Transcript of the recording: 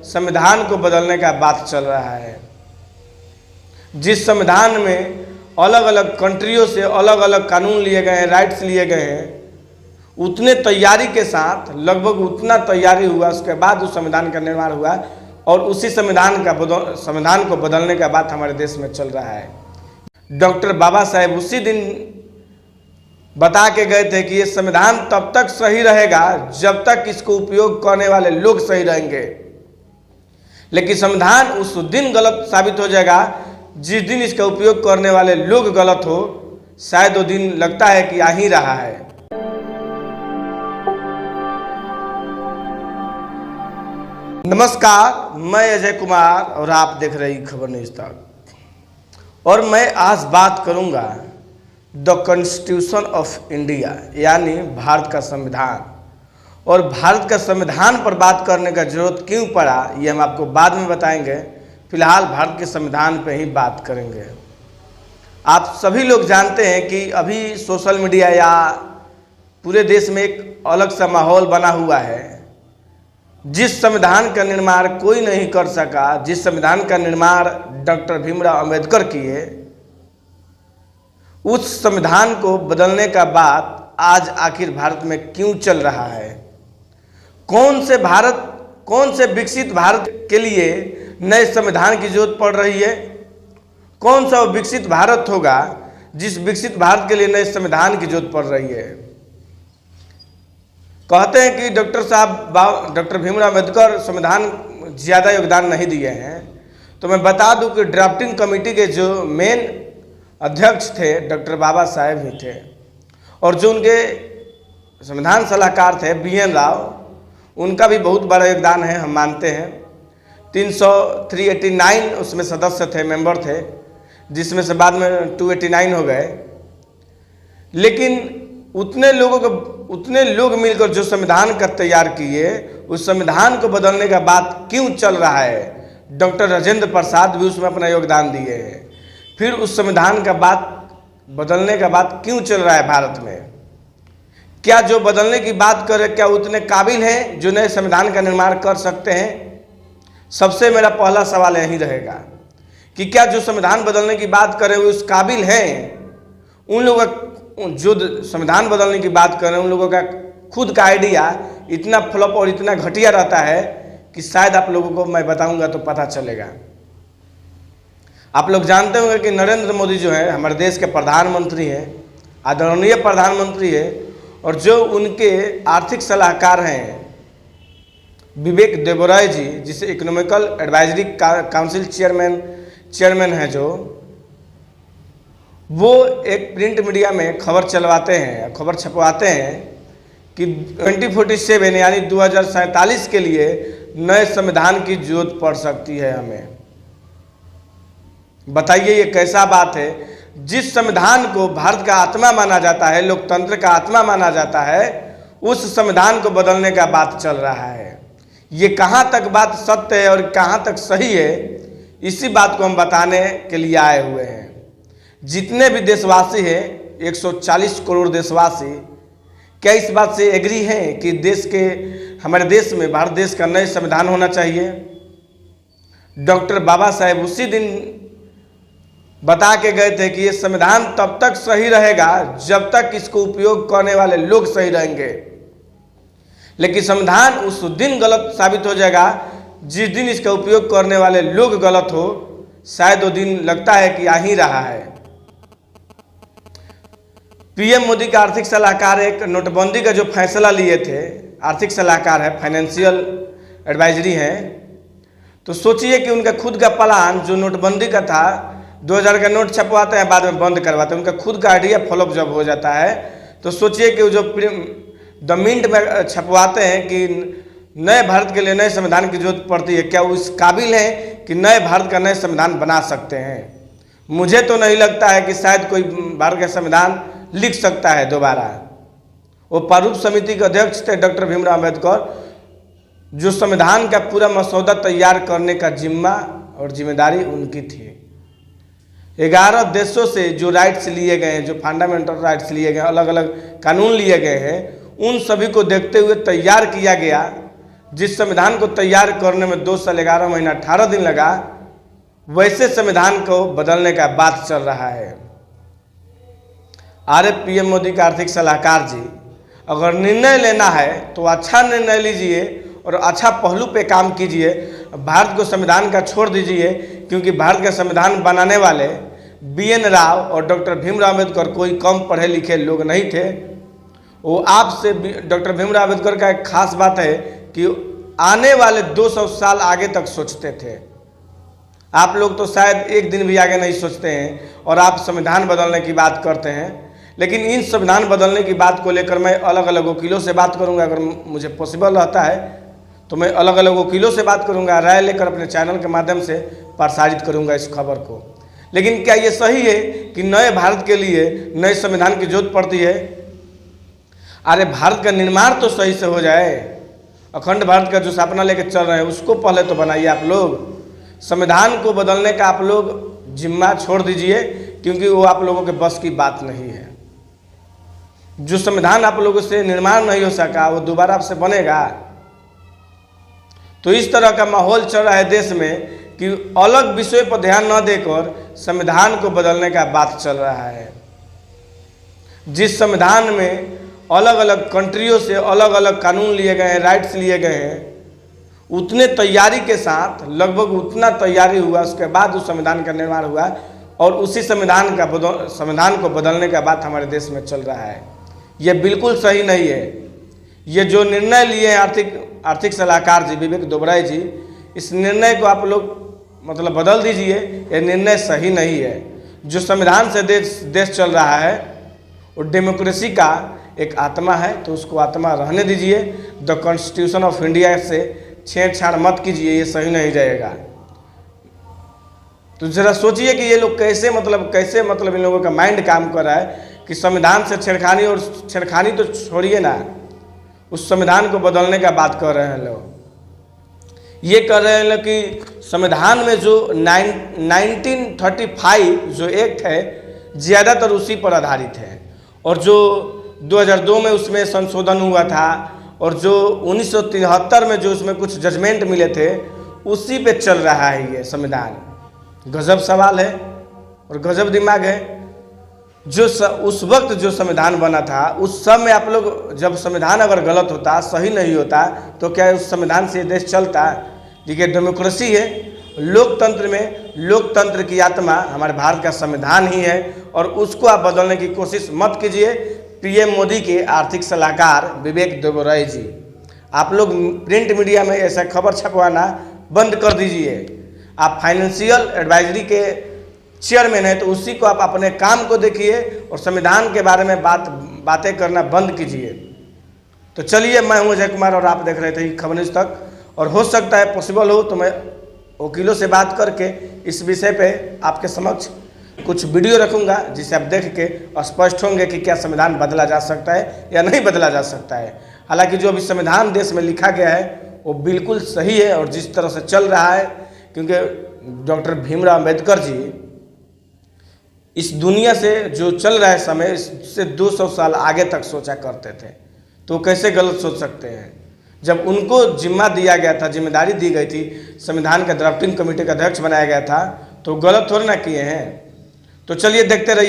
संविधान को बदलने का बात चल रहा है। जिस संविधान में अलग अलग कंट्रियों से अलग अलग कानून लिए गए हैं, राइट्स लिए गए हैं, उतने तैयारी के साथ लगभग उतना तैयारी हुआ, उसके बाद उस संविधान का निर्माण हुआ और उसी संविधान को बदलने का बात हमारे देश में चल रहा है। डॉक्टर बाबा साहेब उसी दिन बता के गए थे कि ये संविधान तब तक सही रहेगा जब तक इसको उपयोग करने वाले लोग सही रहेंगे, लेकिन संविधान उस दिन गलत साबित हो जाएगा जिस दिन इसका उपयोग करने वाले लोग गलत हो। शायद वो दिन लगता है कि आ ही रहा है। नमस्कार, मैं अजय कुमार और आप देख रहे हैं खबर न्यूज़ तक। और मैं आज बात करूंगा द कॉन्स्टिट्यूशन ऑफ इंडिया यानी भारत का संविधान। और भारत का संविधान पर बात करने का जरूरत क्यों पड़ा ये हम आपको बाद में बताएंगे। फिलहाल भारत के संविधान पे ही बात करेंगे। आप सभी लोग जानते हैं कि अभी सोशल मीडिया या पूरे देश में एक अलग सा माहौल बना हुआ है। जिस संविधान का निर्माण कोई नहीं कर सका, जिस संविधान का निर्माण डॉक्टर भीमराव अंबेडकर किए, उस संविधान को बदलने का बात आज आखिर भारत में क्यों चल रहा है? कौन से विकसित भारत के लिए नए संविधान की जरूरत पड़ रही है? कौन सा विकसित भारत होगा जिस विकसित भारत के लिए नए संविधान की जरूरत पड़ रही है? कहते हैं कि डॉक्टर भीमराव अंबेडकर संविधान ज़्यादा योगदान नहीं दिए हैं। तो मैं बता दूं कि ड्राफ्टिंग कमेटी के जो मेन अध्यक्ष थे डॉक्टर बाबा साहेब ही थे, और जो उनके संविधान सलाहकार थे BN राव, उनका भी बहुत बड़ा योगदान है, हम मानते हैं। 389 उसमें सदस्य थे, मेंबर थे, जिसमें से बाद में 289 हो गए। लेकिन उतने लोग मिलकर जो संविधान का तैयार किए, उस संविधान को बदलने का बात क्यों चल रहा है? डॉक्टर राजेंद्र प्रसाद भी उसमें अपना योगदान दिए हैं। फिर उस संविधान का बात बदलने का बात क्यों चल रहा है भारत में? क्या जो बदलने की बात करे क्या उतने काबिल हैं जो नए संविधान का निर्माण कर सकते हैं? सबसे मेरा पहला सवाल यही रहेगा कि क्या जो संविधान बदलने की बात करें वो उस काबिल हैं? उन लोगों का जो संविधान बदलने की बात करें, उन लोगों का खुद का आइडिया इतना फ्लॉप और इतना घटिया रहता है कि शायद आप लोगों को मैं बताऊंगा तो पता चलेगा। आप लोग जानते होंगे कि नरेंद्र मोदी जो है हमारे देश के प्रधानमंत्री हैं, आदरणीय प्रधानमंत्री है, और जो उनके आर्थिक सलाहकार हैं विवेक देबरॉय जी, जिसे इकोनॉमिकल एडवाइजरी काउंसिल चेयरमैन है, जो वो एक प्रिंट मीडिया में खबर चलवाते हैं, खबर छपवाते हैं कि 2047 यानी 2047 के लिए नए संविधान की जरूरत पड़ सकती है हमें। बताइए ये कैसा बात है? जिस संविधान को भारत का आत्मा माना जाता है, लोकतंत्र का आत्मा माना जाता है, उस संविधान को बदलने का बात चल रहा है। ये कहाँ तक बात सत्य है और कहाँ तक सही है, इसी बात को हम बताने के लिए आए हुए हैं। जितने भी देशवासी हैं, 140 करोड़ देशवासी, क्या इस बात से एग्री हैं कि हमारे देश में, भारत देश का नया संविधान होना चाहिए? डॉक्टर बाबा साहेब उसी दिन बता के गए थे कि ये संविधान तब तक सही रहेगा जब तक इसको उपयोग करने वाले लोग सही रहेंगे, लेकिन संविधान उस दिन गलत साबित हो जाएगा जिस दिन इसका उपयोग करने वाले लोग गलत हो। शायद वो दिन लगता है कि आ ही रहा है। PM मोदी का आर्थिक सलाहकार एक नोटबंदी का जो फैसला लिए थे, आर्थिक सलाहकार है, फाइनेंशियल एडवाइजरी है, तो सोचिए कि उनका खुद का प्लान जो नोटबंदी का था, 2000 का नोट छपवाते हैं, बाद में बंद करवाते हैं, उनका खुद का आइडिया फ्लॉप जब हो जाता है, तो सोचिए कि जो द मिंट में छपवाते हैं कि नए भारत के लिए नए संविधान की जरूरत पड़ती है, क्या वो इस काबिल है कि नए भारत का नए संविधान बना सकते हैं? मुझे तो नहीं लगता है कि शायद कोई भारत का संविधान लिख सकता है दोबारा। वो प्रारूप समिति के अध्यक्ष थे डॉक्टर भीमराव अंबेडकर, जो संविधान का पूरा मसौदा तैयार करने का जिम्मा और जिम्मेदारी उनकी थी। 11 देशों से जो राइट्स लिए गए हैं, जो फंडामेंटल राइट्स लिए गए, अलग अलग कानून लिए गए हैं, उन सभी को देखते हुए तैयार किया गया जिस संविधान को तैयार करने में 2 साल 11 महीना 18 दिन लगा, वैसे संविधान को बदलने का बात चल रहा है। पीएम मोदी का आर्थिक सलाहकार जी, अगर निर्णय लेना है तो अच्छा निर्णय लीजिए और अच्छा पहलू पे काम कीजिए। भारत को संविधान का छोड़ दीजिए, क्योंकि भारत का संविधान बनाने वाले BN राव और डॉक्टर भीमराव अम्बेडकर कोई कम पढ़े लिखे लोग नहीं थे। वो आपसे डॉक्टर भीमराव अम्बेडकर का एक खास बात है कि आने वाले 200 साल आगे तक सोचते थे। आप लोग तो शायद एक दिन भी आगे नहीं सोचते हैं और आप संविधान बदलने की बात करते हैं। लेकिन इन संविधान बदलने की बात को लेकर मैं अलग अलग वकीलों से बात करूंगा। अगर मुझे पॉसिबल रहता है तो मैं अलग अलग वकीलों से बात करूंगा, राय लेकर अपने चैनल के माध्यम से प्रसारित करूंगा इस खबर को। लेकिन क्या ये सही है कि नए भारत के लिए नए संविधान की जरूरत पड़ती है? भारत का निर्माण तो सही से हो जाए। अखंड भारत का जो सपना लेकर चल रहे हैं उसको पहले तो बनाइए आप लोग। संविधान को बदलने का आप लोग जिम्मा छोड़ दीजिए, क्योंकि वो आप लोगों के बस की बात नहीं है। जो संविधान आप लोगों से निर्माण नहीं हो सका वो दोबारा आपसे बनेगा? तो इस तरह का माहौल चल रहा है देश में कि अलग विषय पर ध्यान न देकर संविधान को बदलने का बात चल रहा है। जिस संविधान में अलग अलग कंट्रियों से अलग अलग कानून लिए गए हैं, राइट्स लिए गए हैं, उतने तैयारी के साथ लगभग उतना तैयारी हुआ, उसके बाद उस संविधान का निर्माण हुआ और उसी संविधान को बदलने का बात हमारे देश में चल रहा है। यह बिल्कुल सही नहीं है। ये जो निर्णय लिए हैं आर्थिक सलाहकार जी विवेक दुबराय जी, इस निर्णय को आप लोग बदल दीजिए। यह निर्णय सही नहीं है। जो संविधान से देश चल रहा है वो डेमोक्रेसी का एक आत्मा है, तो उसको आत्मा रहने दीजिए। द कॉन्स्टिट्यूशन ऑफ इंडिया से छेड़छाड़ मत कीजिए, ये सही नहीं जाएगा। तो जरा सोचिए कि ये लोग कैसे इन लोगों का माइंड काम कर रहा है कि संविधान से छेड़खानी, और छेड़खानी तो छोड़िए ना, उस संविधान को बदलने का बात कर रहे हैं लोग। ये कर रहे हैं कि संविधान में जो 1935 जो एक्ट है ज़्यादातर उसी पर आधारित है, और जो 2002 में उसमें संशोधन हुआ था और जो 1973 में जो उसमें कुछ जजमेंट मिले थे उसी पे चल रहा है ये संविधान। गजब सवाल है और गजब दिमाग है। उस वक्त जो संविधान बना था उस समय आप लोग, जब संविधान अगर गलत होता, सही नहीं होता, तो क्या उस संविधान से देश चलता? देखिए, डेमोक्रेसी है, लोकतंत्र में लोकतंत्र की आत्मा हमारे भारत का संविधान ही है, और उसको आप बदलने की कोशिश मत कीजिए। पीएम मोदी के आर्थिक सलाहकार विवेक दुबराय जी, आप लोग प्रिंट मीडिया में ऐसा खबर छपवाना बंद कर दीजिए। आप फाइनेंशियल एडवाइजरी के चेयरमैन है, तो उसी को आप अपने काम को देखिए और संविधान के बारे में बातें करना बंद कीजिए। तो चलिए, मैं हूं अजय कुमार और आप देख रहे थे खबर न्यूज़ तक। और हो सकता है पॉसिबल हो तो मैं वकीलों से बात करके इस विषय पे आपके समक्ष कुछ वीडियो रखूंगा, जिसे आप देख के स्पष्ट होंगे कि क्या संविधान बदला जा सकता है या नहीं बदला जा सकता है। हालांकि जो अभी संविधान देश में लिखा गया है वो बिल्कुल सही है, और जिस तरह से चल रहा है, क्योंकि डॉक्टर भीमराव अम्बेडकर जी इस दुनिया से जो चल रहा है समय, इससे 200 साल आगे तक सोचा करते थे, तो कैसे गलत सोच सकते हैं? जब उनको जिम्मा दिया गया था, जिम्मेदारी दी गई थी, संविधान का ड्राफ्टिंग कमेटी का अध्यक्ष बनाया गया था, तो गलत थोड़ी ना किए हैं। तो चलिए देखते रहिए।